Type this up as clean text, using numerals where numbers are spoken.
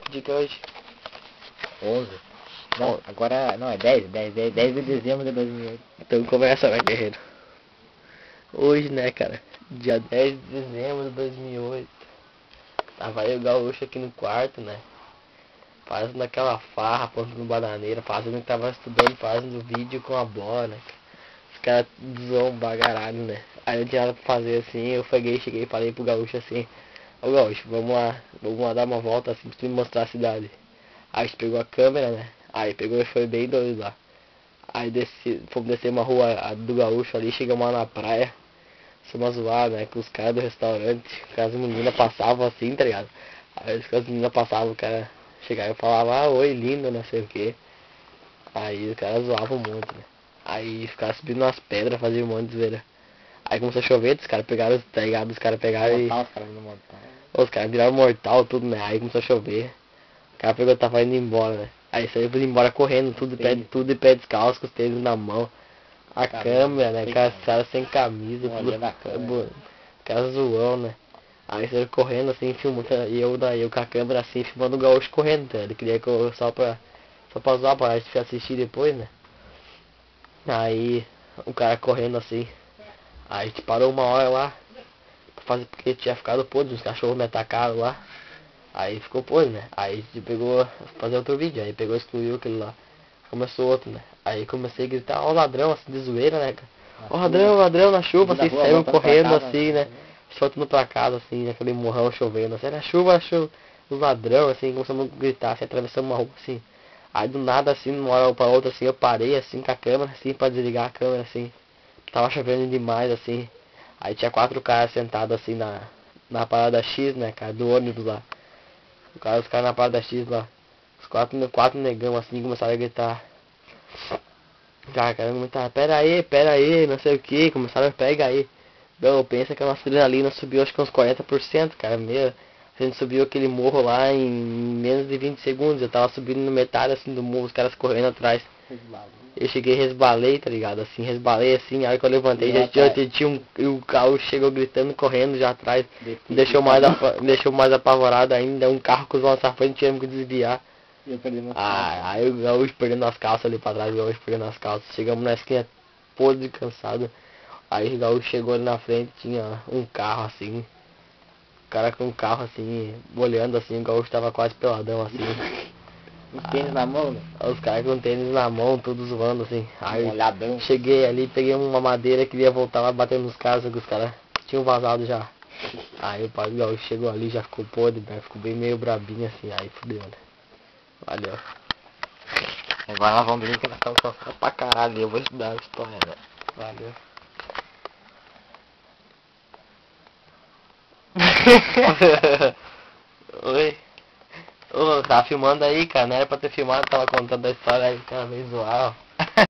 dia que é hoje? 11. Não, agora não, é 10 de dezembro de 2008. Então começa, né, guerreiro? Hoje, né, cara? Dia 10 de dezembro de 2008. Tava eu e o Gaúcho aqui no quarto, né? Fazendo aquela farra, plantando bananeira, fazendo que tava estudando, fazendo vídeo com a bola, né? Os caras zoam bagaralho, né? Aí eu tinha nada pra fazer assim, eu cheguei e falei pro Gaúcho assim: Ô Gaúcho, vamos lá dar uma volta assim pra tu me mostrar a cidade. Aí a gente pegou a câmera, né? Aí pegou e foi bem doido lá. Aí fomos descer uma rua do Gaúcho ali, chegamos lá na praia. Fomos zoar, né? Com os caras do restaurante, que as meninas passavam assim, tá ligado? Aí as meninas passavam, o cara chegava e falava, ah, oi, lindo, não sei o que. Aí os caras zoavam muito, né? Aí ficava subindo nas pedras, fazia um monte de zoeira. Aí começou a chover, os caras pegaram, tá ligado? Os caras pegaram e. Mortal, os caras no mortal. Os caras viraram mortal, tudo, né? Aí começou a chover. O cara pegou, tava indo embora, né? Aí saiu embora correndo, tudo de pé descalço, com os tênis na mão. A câmera, né? Cara sem camisa, tudo. Cara zoão, né? Aí saiu correndo assim, filmando, e eu com a câmera assim, filmando o Gaúcho correndo, tá? Ele queria que eu só pra zoar, pra gente assistir depois, né? Aí o cara correndo assim. Aí a gente parou uma hora lá, pra fazer, porque tinha ficado podre, os cachorros me atacaram lá. Aí ficou podre, né? Aí a gente pegou fazer outro vídeo, aí pegou e excluiu aquele lá. Começou outro, né? Aí comecei a gritar, ó ladrão, assim, de zoeira, né, cara? Ó ladrão na chuva, assim, saiu correndo assim, né? Soltando pra casa, assim, aquele morrão chovendo, assim, na chuva, os ladrão, assim, começamos a gritar, assim, atravessando uma rua, assim. Aí do nada, assim, de uma hora pra outra, assim, eu parei, assim, com a câmera, assim, pra desligar a câmera, assim. Tava chovendo demais, assim. Aí tinha 4 caras sentados, assim, na parada X, né, cara, do ônibus lá. Os caras na parada X lá. Os quatro negão, assim, começaram a gritar. Cara, começaram, pera aí, não sei o que, começaram a pegar aí. Não, pensa que a nossa adrenalina subiu acho que uns 40%, cara, meu. A gente subiu aquele morro lá em menos de 20 segundos, eu tava subindo no metade assim do morro, os caras correndo atrás. Eu cheguei resbalei, tá ligado? Assim, resbalei assim, aí que eu levantei, já tinha o carro chegou gritando, correndo já atrás. Deixou mais apavorado ainda, um carro cruzou nossa frente, tivemos que desviar. Aí o Gaúcho perdendo as calças ali pra trás, o Gaúcho perdendo as calças. Chegamos na esquina podre, cansado. Aí o Gaúcho chegou ali na frente, tinha um carro assim. O cara com um carro assim, olhando assim, o Gaúcho tava quase peladão assim. Os tênis na mão, né? Os caras com tênis na mão, tudo zoando assim. Aí Molhadão. cheguei ali, peguei uma madeira, queria voltar lá batendo nos caras, que os caras tinham vazado já. Aí o pai do Gaúcho chegou ali, já ficou podre, né? Ficou bem meio brabinho assim, aí fudeu, né? Valeu. Agora nós vamos ver que nós estamos cansando pra caralho, eu vou estudar a história, né? Valeu. Oi. Ô, tá filmando aí, cara, não era pra ter filmado, tava contando a história aí, cara, meio zoado.